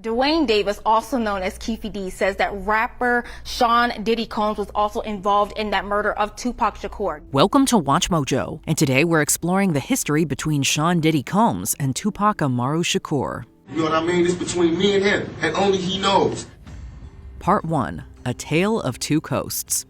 Dwayne Davis, also known as Keefy D, says that rapper Sean Diddy Combs was also involved in that murder of Tupac Shakur. Welcome to Watch Mojo, and today we're exploring the history between Sean Diddy Combs and Tupac Amaru Shakur. You know what I mean? It's between me and him, and only he knows. Part 1. A Tale of Two Coasts.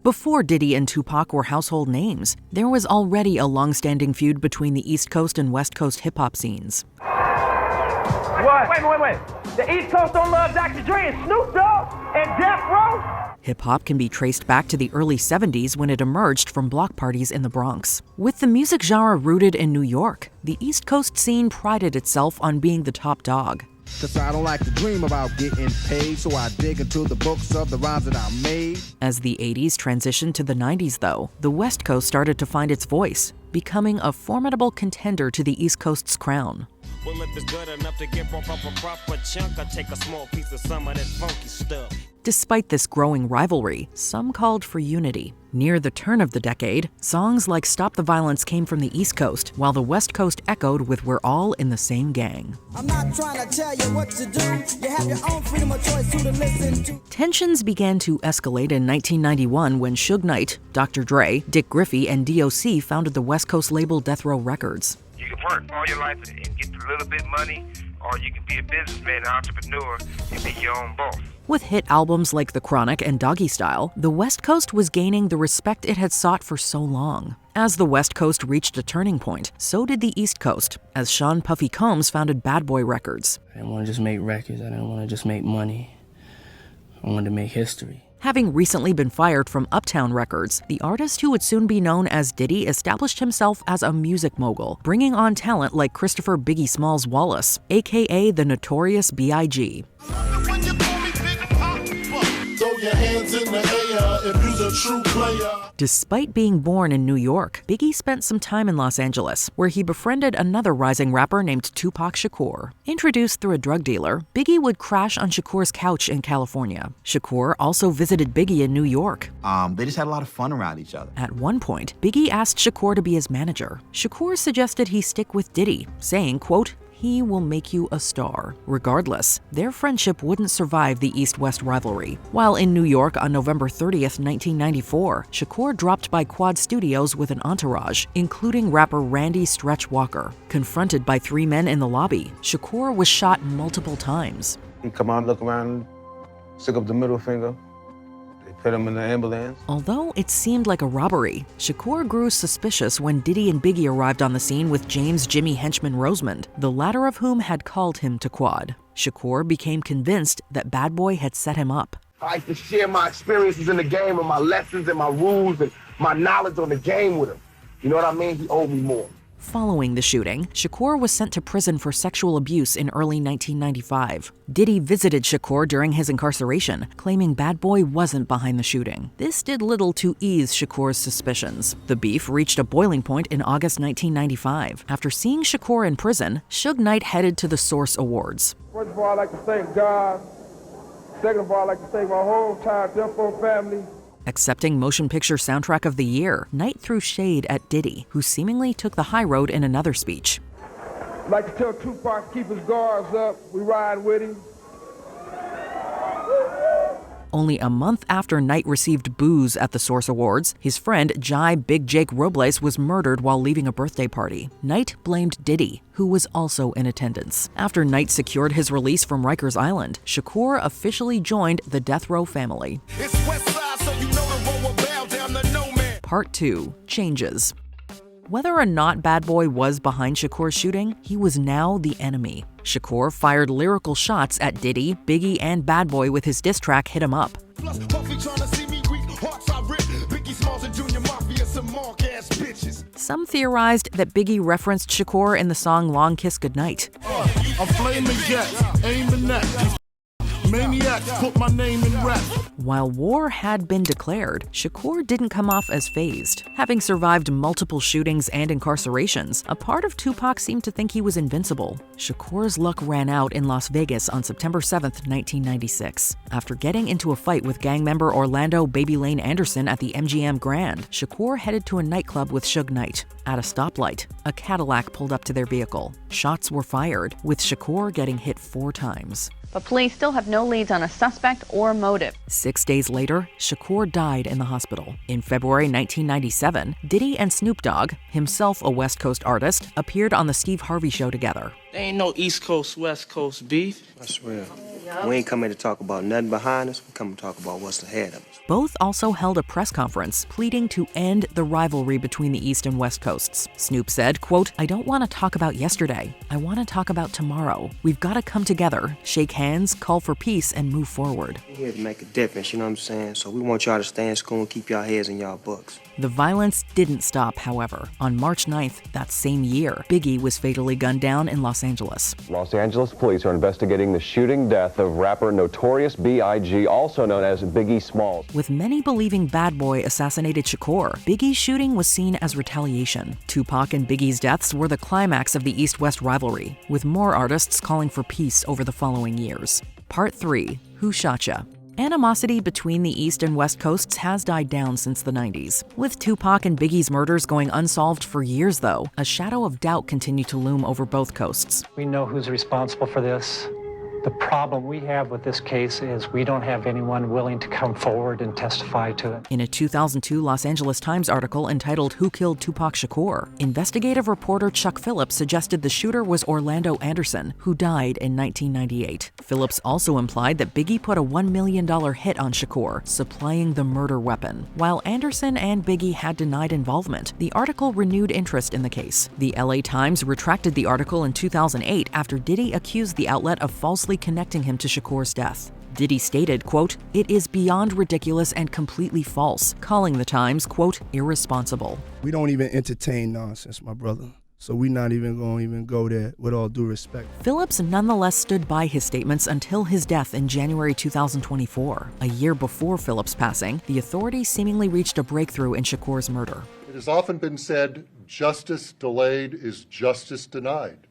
Before Diddy and Tupac were household names, there was already a long-standing feud between the East Coast and West Coast hip-hop scenes. What? Wait. The East Coast don't love Dr. Dre and Snoop Dogg and Death Row? Hip-hop can be traced back to the early 70s when it emerged from block parties in the Bronx. With the music genre rooted in New York, the East Coast scene prided itself on being the top dog. Cause I don't like to dream about getting paid, so I dig into the books of the rhymes that I made. As the 80s transitioned to the 90s, though, the West Coast started to find its voice, becoming a formidable contender to the East Coast's crown. Well, if it's good enough to give up a proper chunk, I take a small piece of some of that funky stuff. Despite this growing rivalry, some called for unity. Near the turn of the decade, songs like Stop the Violence came from the East Coast, while the West Coast echoed with We're All in the Same Gang. I'm not trying to tell you what to do. You have your own freedom of choice who to listen to. Tensions began to escalate in 1991 when Suge Knight, Dr. Dre, Dick Griffey, and D.O.C. founded the West Coast label Death Row Records. You can work all your life and get a little bit of money, or you can be a businessman, an entrepreneur, and be your own boss. With hit albums like The Chronic and Doggy Style, the West Coast was gaining the respect it had sought for so long. As the West Coast reached a turning point, so did the East Coast, as Sean Puffy Combs founded Bad Boy Records. I didn't want to just make records, I didn't want to just make money. I wanted to make history. Having recently been fired from Uptown Records, the artist who would soon be known as Diddy established himself as a music mogul, bringing on talent like Christopher Biggie Smalls Wallace, aka the Notorious B.I.G. Despite being born in New York, Biggie spent some time in Los Angeles, where he befriended another rising rapper named Tupac Shakur. Introduced through a drug dealer, Biggie would crash on Shakur's couch in California. Shakur also visited Biggie in New York. They just had a lot of fun around each other. At one point, Biggie asked Shakur to be his manager. Shakur suggested he stick with Diddy, saying, quote, "He will make you a star." Regardless, their friendship wouldn't survive the East-West rivalry. While in New York on November 30th, 1994, Shakur dropped by Quad Studios with an entourage, including rapper Randy Stretch Walker. Confronted by three men in the lobby, Shakur was shot multiple times. He come out, look around, stick up the middle finger. They put him in the ambulance. Although it seemed like a robbery, Shakur grew suspicious when Diddy and Biggie arrived on the scene with James Jimmy Henchman Rosemond, the latter of whom had called him to Quad. Shakur became convinced that Bad Boy had set him up. I like to share my experiences in the game and my lessons and my rules and my knowledge on the game with him. You know what I mean? He owed me more. Following the shooting, Shakur was sent to prison for sexual abuse in early 1995. Diddy visited Shakur during his incarceration, claiming Bad Boy wasn't behind the shooting. This did little to ease Shakur's suspicions. The beef reached a boiling point in August 1995. After seeing Shakur in prison, Suge Knight headed to the Source Awards. First of all, I'd like to thank God. Second of all, I'd like to thank my whole entire Death Row family. Accepting Motion Picture Soundtrack of the Year, Knight threw shade at Diddy, who seemingly took the high road in another speech. I'd like to tell Tupac to keep his guards up. We ride with him. Only a month after Knight received boos at the Source Awards, his friend Jai Big Jake Robles was murdered while leaving a birthday party. Knight blamed Diddy, who was also in attendance. After Knight secured his release from Rikers Island, Shakur officially joined the Death Row family. It's West Side, so you know the road will bow down to no man. Part 2. Changes. Whether or not Bad Boy was behind Shakur's shooting, he was now the enemy. Shakur fired lyrical shots at Diddy, Biggie, and Bad Boy with his diss track Hit 'Em Up. Some theorized that Biggie referenced Shakur in the song Long Kiss Goodnight. A flaming jet, aiming at. Maniac next, put my name in rest. While war had been declared, Shakur didn't come off as fazed. Having survived multiple shootings and incarcerations, a part of Tupac seemed to think he was invincible. Shakur's luck ran out in Las Vegas on September 7, 1996. After getting into a fight with gang member Orlando "Baby Lane" Anderson at the MGM Grand, Shakur headed to a nightclub with Suge Knight. At a stoplight, a Cadillac pulled up to their vehicle. Shots were fired, with Shakur getting hit 4 times. But police still have no leads on a suspect or motive. 6 days later, Shakur died in the hospital. In February 1997, Diddy and Snoop Dogg, himself a West Coast artist, appeared on The Steve Harvey Show together. There ain't no East Coast, West Coast beef. I swear. We ain't coming to talk about nothing behind us. We come to talk about what's ahead of us. Both also held a press conference pleading to end the rivalry between the East and West Coasts. Snoop said, quote, "I don't want to talk about yesterday. I want to talk about tomorrow. We've got to come together, shake hands, call for peace, and move forward." We're here to make a difference, you know what I'm saying? So we want y'all to stay in school and keep y'all heads in y'all books. The violence didn't stop, however. On March 9th, that same year, Biggie was fatally gunned down in Los Angeles. Los Angeles police are investigating the shooting death of rapper Notorious B.I.G., also known as Biggie Smalls. With many believing Bad Boy assassinated Shakur, Biggie's shooting was seen as retaliation. Tupac and Biggie's deaths were the climax of the East-West rivalry, with more artists calling for peace over the following years. Part 3. Who Shot Ya? Animosity between the East and West Coasts has died down since the 90s. With Tupac and Biggie's murders going unsolved for years, though, a shadow of doubt continued to loom over both coasts. We know who's responsible for this. The problem we have with this case is we don't have anyone willing to come forward and testify to it. In a 2002 Los Angeles Times article entitled "Who Killed Tupac Shakur?", investigative reporter Chuck Phillips suggested the shooter was Orlando Anderson, who died in 1998. Phillips also implied that Biggie put a $1 million hit on Shakur, supplying the murder weapon. While Anderson and Biggie had denied involvement, the article renewed interest in the case. The LA Times retracted the article in 2008 after Diddy accused the outlet of falsely connecting him to Shakur's death. Diddy stated, quote, "It is beyond ridiculous and completely false," calling the Times, quote, "irresponsible." We don't even entertain nonsense, my brother. So we're not even going to go there, with all due respect. Phillips nonetheless stood by his statements until his death in January 2024. A year before Phillips' passing, the authorities seemingly reached a breakthrough in Shakur's murder. It has often been said, justice delayed is justice denied.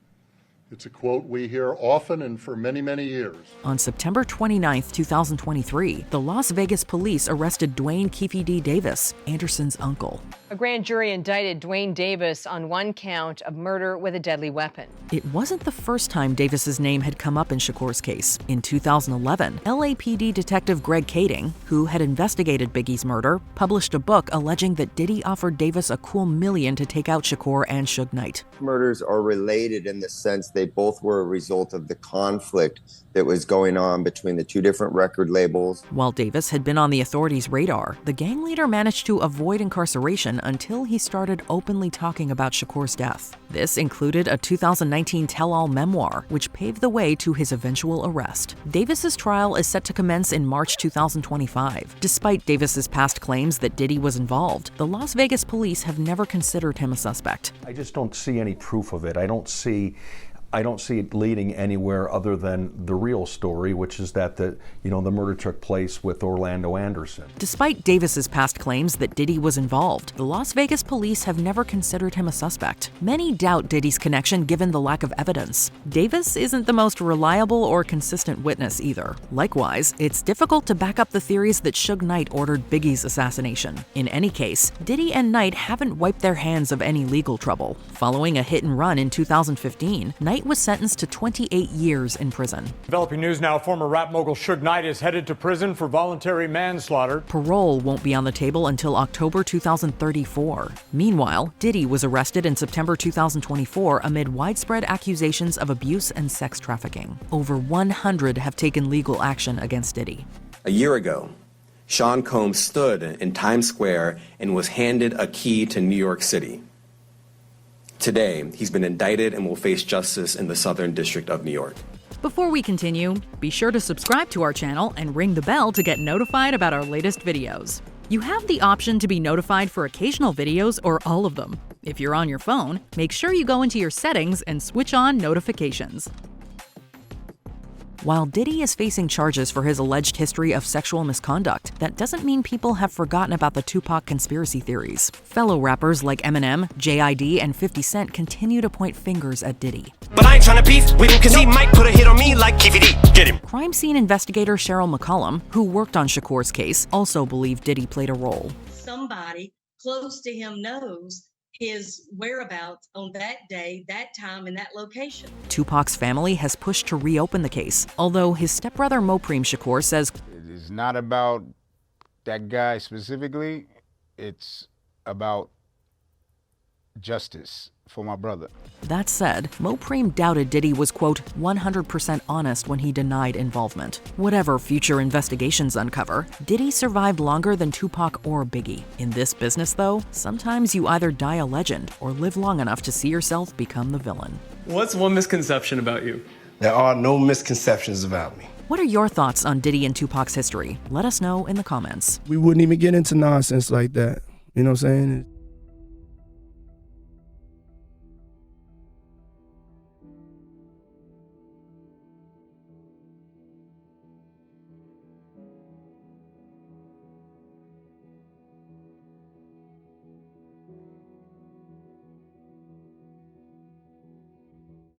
It's a quote we hear often and for many, many years. On September 29, 2023, the Las Vegas police arrested Dwayne "Keefe D. Davis, Anderson's uncle. A grand jury indicted Dwayne Davis on one count of murder with a deadly weapon. It wasn't the first time Davis's name had come up in Shakur's case. In 2011, LAPD detective Greg Kading, who had investigated Biggie's murder, published a book alleging that Diddy offered Davis a cool $1 million to take out Shakur and Suge Knight. Murders are related in the sense they both were a result of the conflict that was going on between the two different record labels. While Davis had been on the authorities' radar, the gang leader managed to avoid incarceration until he started openly talking about Shakur's death. This included a 2019 tell-all memoir, which paved the way to his eventual arrest. Davis's trial is set to commence in March 2025. Despite Davis's past claims that Diddy was involved, the Las Vegas police have never considered him a suspect. I just don't see any proof of it. I don't see it leading anywhere other than the real story, which is that the murder took place with Orlando Anderson. Despite Davis's past claims that Diddy was involved, the Las Vegas police have never considered him a suspect. Many doubt Diddy's connection given the lack of evidence. Davis isn't the most reliable or consistent witness either. Likewise, it's difficult to back up the theories that Suge Knight ordered Biggie's assassination. In any case, Diddy and Knight haven't wiped their hands of any legal trouble. Following a hit and run in 2015, Knight was sentenced to 28 years in prison. Developing news now, former rap mogul Suge Knight is headed to prison for voluntary manslaughter. Parole won't be on the table until October 2034. Meanwhile, Diddy was arrested in September 2024 amid widespread accusations of abuse and sex trafficking. Over 100 have taken legal action against Diddy. A year ago, Sean Combs stood in Times Square and was handed a key to New York City. Today, he's been indicted and will face justice in the Southern District of New York. Before we continue, be sure to subscribe to our channel and ring the bell to get notified about our latest videos. You have the option to be notified for occasional videos or all of them. If you're on your phone, make sure you go into your settings and switch on notifications. While Diddy is facing charges for his alleged history of sexual misconduct, that doesn't mean people have forgotten about the Tupac conspiracy theories. Fellow rappers like Eminem, J.I.D., and 50 Cent continue to point fingers at Diddy. But I ain't trying to beef with him cause he might put a hit on me like KVD. Get him. Crime scene investigator Cheryl McCollum, who worked on Shakur's case, also believed Diddy played a role. Somebody close to him knows his whereabouts on that day, that time, and that location. Tupac's family has pushed to reopen the case, although his stepbrother Mopreme Shakur says it is not about that guy specifically. It's about justice for my brother. That said, Mopreme doubted Diddy was, quote, 100% honest when he denied involvement. Whatever future investigations uncover, Diddy survived longer than Tupac or Biggie. In this business, though, sometimes you either die a legend or live long enough to see yourself become the villain. What's one misconception about you? There are no misconceptions about me. What are your thoughts on Diddy and Tupac's history? Let us know in the comments. We wouldn't even get into nonsense like that. You know what I'm saying?